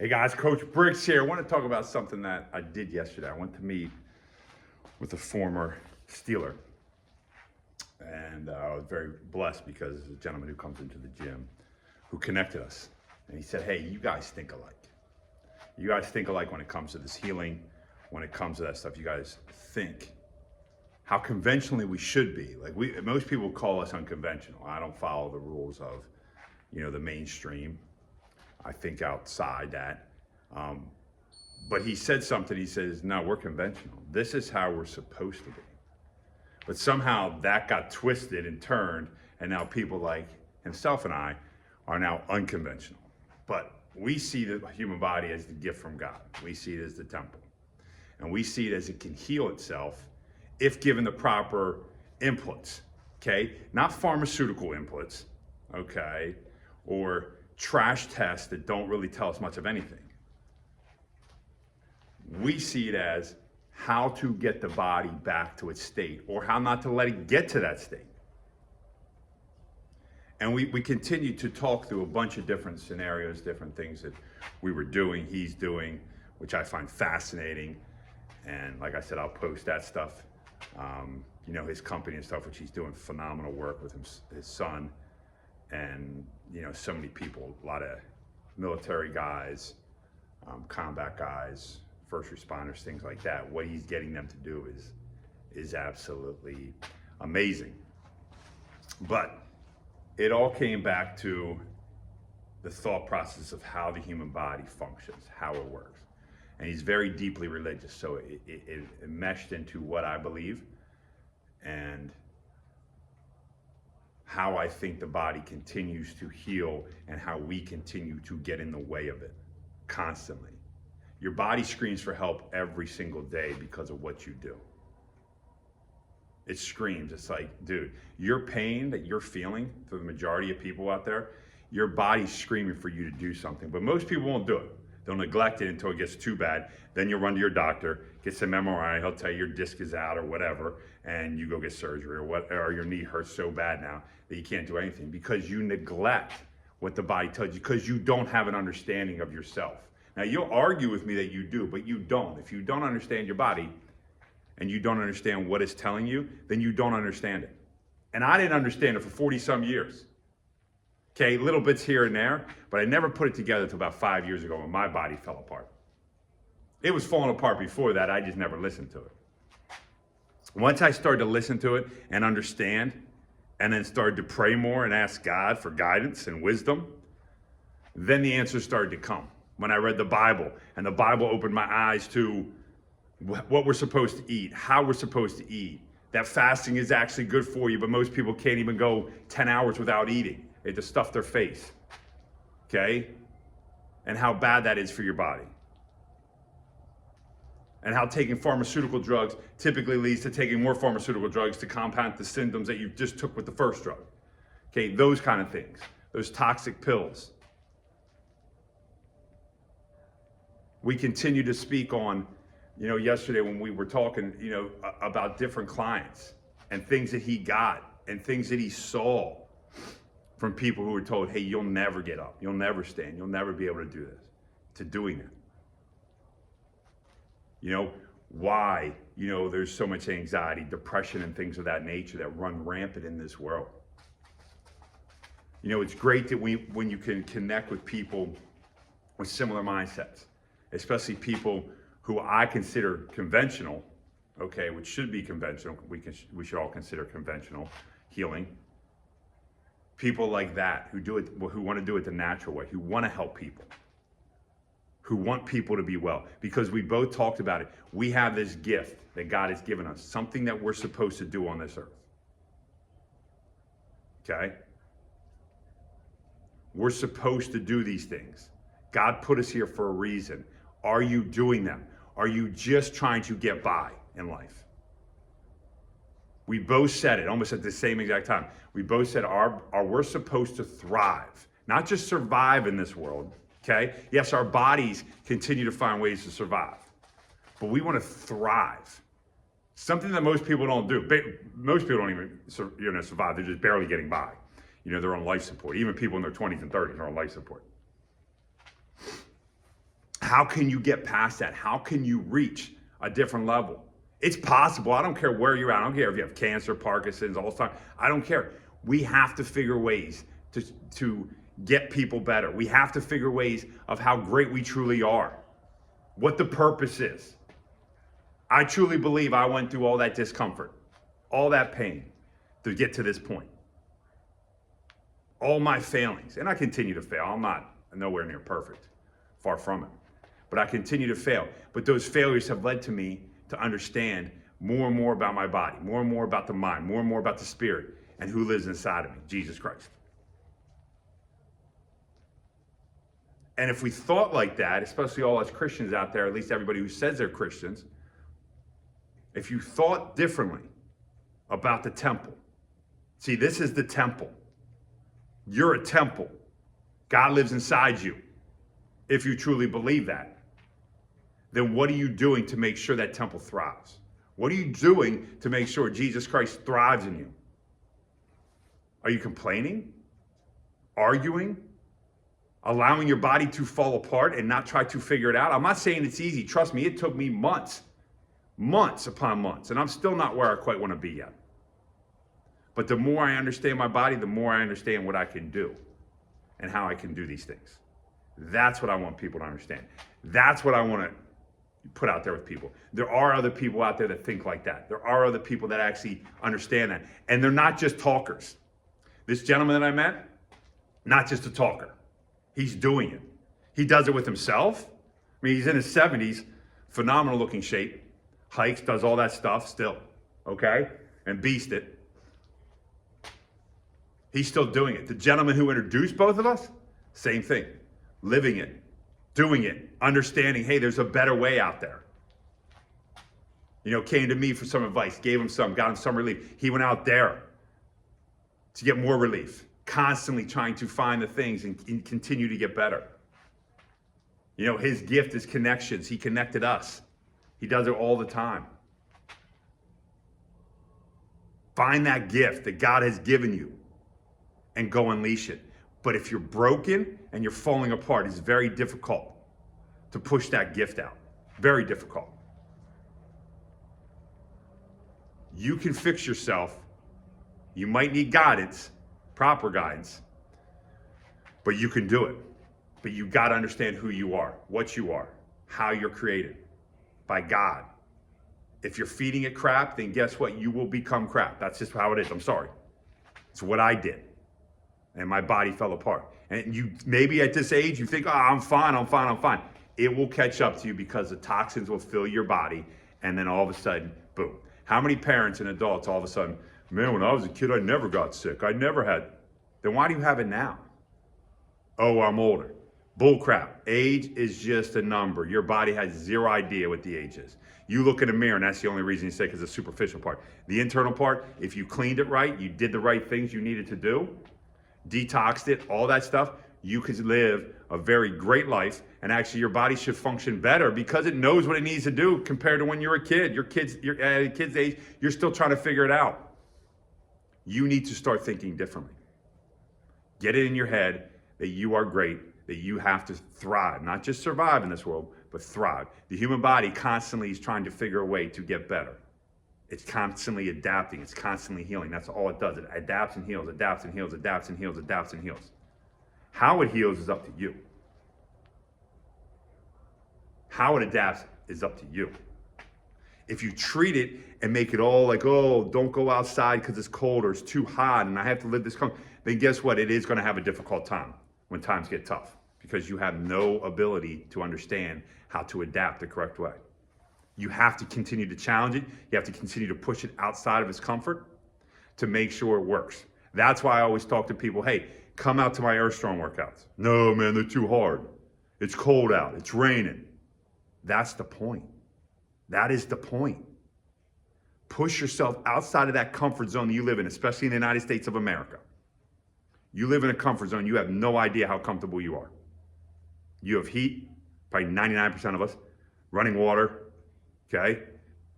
Hey guys, Coach Briggs here. I want to talk about something that I did yesterday. I went to meet with a former Steeler, and I was very blessed because there's a gentleman who comes into the gym who connected us. And he said, hey, you guys think alike. You guys think alike when it comes to this healing, when it comes to that stuff. You guys think how conventionally we should be. Like most people call us unconventional. I don't follow the rules of, the mainstream. I think outside that. But he said something, he says, no, we're conventional. This is how we're supposed to be. But somehow that got twisted and turned, and now people like himself and I are now unconventional. But we see the human body as the gift from God. We see it as the temple. And we see it as it can heal itself if given the proper inputs, okay? Not pharmaceutical inputs, okay? Or trash tests that don't really tell us much of anything. We see it as how to get the body back to its state or how not to let it get to that state. And we continue to talk through a bunch of different scenarios, different things that we were doing, he's doing, which I find fascinating. And like I said, I'll post that stuff, his company and stuff, which he's doing phenomenal work with his son. And, so many people, a lot of military guys, combat guys, first responders, things like that. What he's getting them to do is absolutely amazing. But it all came back to the thought process of how the human body functions, how it works. And he's very deeply religious, so it meshed into what I believe and how I think the body continues to heal and how we continue to get in the way of it constantly. Your body screams for help every single day because of what you do. It screams. It's like, dude, your pain that you're feeling, for the majority of people out there, your body's screaming for you to do something. But most people won't do it. They'll neglect it until it gets too bad. Then you'll run to your doctor, get some MRI, he'll tell you your disc is out or whatever, and you go get surgery or your knee hurts so bad now that you can't do anything because you neglect what the body tells you because you don't have an understanding of yourself. Now, you'll argue with me that you do, but you don't. If you don't understand your body and you don't understand what it's telling you, then you don't understand it. And I didn't understand it for 40 some years. Okay, little bits here and there, but I never put it together until about 5 years ago when my body fell apart. It was falling apart before that, I just never listened to it. Once I started to listen to it and understand, and then started to pray more and ask God for guidance and wisdom, then the answers started to come. When I read the Bible, and the Bible opened my eyes to what we're supposed to eat, how we're supposed to eat, that fasting is actually good for you, but most people can't even go 10 hours without eating. They just stuff their face, okay? And how bad that is for your body. And how taking pharmaceutical drugs typically leads to taking more pharmaceutical drugs to compound the symptoms that you just took with the first drug. Okay, those kind of things, those toxic pills. We continue to speak on, yesterday when we were talking, about different clients and things that he got and things that he saw from people who were told, hey, you'll never get up, you'll never stand, you'll never be able to do this, to doing it. Why, there's so much anxiety, depression, and things of that nature that run rampant in this world. It's great that when you can connect with people with similar mindsets, especially people who I consider conventional, okay, which should be conventional, we should all consider conventional healing. People like that who want to do it the natural way, who want to help people, who want people to be well. Because we both talked about it. We have this gift that God has given us, something that we're supposed to do on this earth. Okay? We're supposed to do these things. God put us here for a reason. Are you doing them? Are you just trying to get by in life? We both said it almost at the same exact time. We both said we're supposed to thrive, not just survive in this world, okay? Yes, our bodies continue to find ways to survive, but we want to thrive. Something that most people don't do. Most people don't even survive. They're just barely getting by. They're on life support. Even people in their 20s and 30s are on life support. How can you get past that? How can you reach a different level? It's possible. I don't care where you're at. I don't care if you have cancer, Parkinson's, Alzheimer's. I don't care. We have to figure ways to get people better. We have to figure ways of how great we truly are, what the purpose is. I truly believe I went through all that discomfort, all that pain to get to this point. All my failings, and I continue to fail. I'm not nowhere near perfect, far from it. But I continue to fail. But those failures have led to me to understand more and more about my body, more and more about the mind, more and more about the spirit, and who lives inside of me, Jesus Christ. And if we thought like that, especially all us Christians out there, at least everybody who says they're Christians, if you thought differently about the temple, see, this is the temple. You're a temple. God lives inside you. If you truly believe that, then what are you doing to make sure that temple thrives? What are you doing to make sure Jesus Christ thrives in you? Are you complaining? Arguing? Allowing your body to fall apart and not try to figure it out? I'm not saying it's easy. Trust me, it took me months upon months, and I'm still not where I quite want to be yet. But the more I understand my body, the more I understand what I can do and how I can do these things. That's what I want people to understand. That's what I want to put out there with people. There are other people out there that think like that. There are other people that actually understand that. And they're not just talkers. This gentleman that I met, not just a talker. He's doing it. He does it with himself. I mean, he's in his 70s, phenomenal looking shape, hikes, does all that stuff still, okay? And beast it. He's still doing it. The gentleman who introduced both of us, same thing. Living it, doing it, understanding, hey, there's a better way out there. You know, came to me for some advice, gave him some, got him some relief. He went out there to get more relief, constantly trying to find the things and continue to get better. You know, his gift is connections. He connected us. He does it all the time. Find that gift that God has given you and go unleash it. But if you're broken and you're falling apart, it's very difficult to push that gift out. Very difficult. You can fix yourself. You might need guidance, proper guidance, but you can do it. But you got to understand who you are, what you are, how you're created by God. If you're feeding it crap, then guess what? You will become crap. That's just how it is. I'm sorry. It's what I did. And my body fell apart. And you maybe at this age, you think, oh, I'm fine. It will catch up to you because the toxins will fill your body. And then all of a sudden, boom. How many parents and adults all of a sudden, man, when I was a kid, I never got sick. I never had. Then why do you have it now? Oh, I'm older. Bull crap. Age is just a number. Your body has zero idea what the age is. You look in a mirror, and that's the only reason you say, because the superficial part. The internal part, if you cleaned it right, you did the right things you needed to do, detoxed it, all that stuff, you could live a very great life, and actually your body should function better because it knows what it needs to do compared to when you're a kid. You're at a kid's age, you're still trying to figure it out. You need to start thinking differently. Get it in your head that you are great, that you have to thrive, not just survive in this world, but thrive. The human body constantly is trying to figure a way to get better. It's constantly adapting. It's constantly healing. That's all it does. It adapts and heals, adapts and heals, adapts and heals, adapts and heals. How it heals is up to you. How it adapts is up to you. If you treat it and make it all like, oh, don't go outside because it's cold or it's too hot and I have to live this cold, then guess what? It is going to have a difficult time when times get tough because you have no ability to understand how to adapt the correct way. You have to continue to challenge it. You have to continue to push it outside of its comfort to make sure it works. That's why I always talk to people, hey, come out to my Earth Strong workouts. No, man, they're too hard. It's cold out. It's raining. That's the point. That is the point. Push yourself outside of that comfort zone that you live in, especially in the United States of America. You live in a comfort zone. You have no idea how comfortable you are. You have heat, probably 99% of us, running water, okay?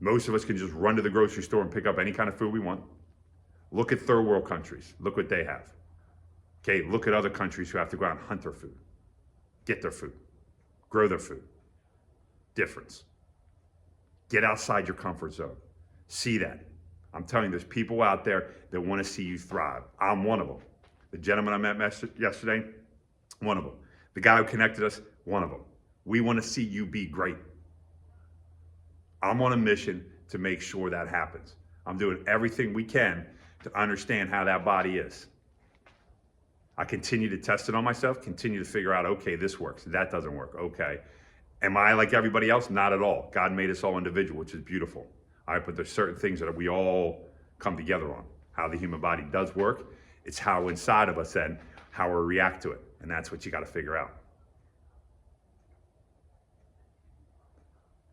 Most of us can just run to the grocery store and pick up any kind of food we want. Look at third world countries. Look what they have. Okay, look at other countries who have to go out and hunt their food, get their food, grow their food. difference. Get outside your comfort zone. See that. I'm telling you, there's people out there that want to see you thrive. I'm one of them. The gentleman I met yesterday, one of them. The guy who connected us, one of them. We want to see you be great. I'm on a mission to make sure that happens. I'm doing everything we can to understand how that body is. I continue to test it on myself, continue to figure out, okay, this works, that doesn't work, okay. Am I like everybody else? Not at all. God made us all individual, which is beautiful. All right, but there's certain things that we all come together on. How the human body does work, it's how inside of us then, how we react to it. And that's what you got to figure out.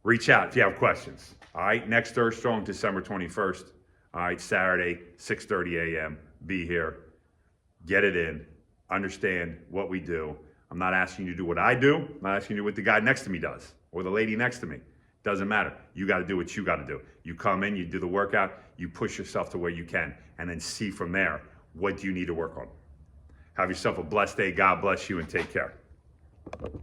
Reach out if you have questions. All right, next Earth Strong, December 21st. All right, Saturday, 6:30 a.m. Be here. Get it in. Understand what we do. I'm not asking you to do what I do. I'm not asking you to do what the guy next to me does or the lady next to me. Doesn't matter. You got to do what you got to do. You come in, you do the workout, you push yourself to where you can, and then see from there, what do you need to work on? Have yourself a blessed day. God bless you, and take care.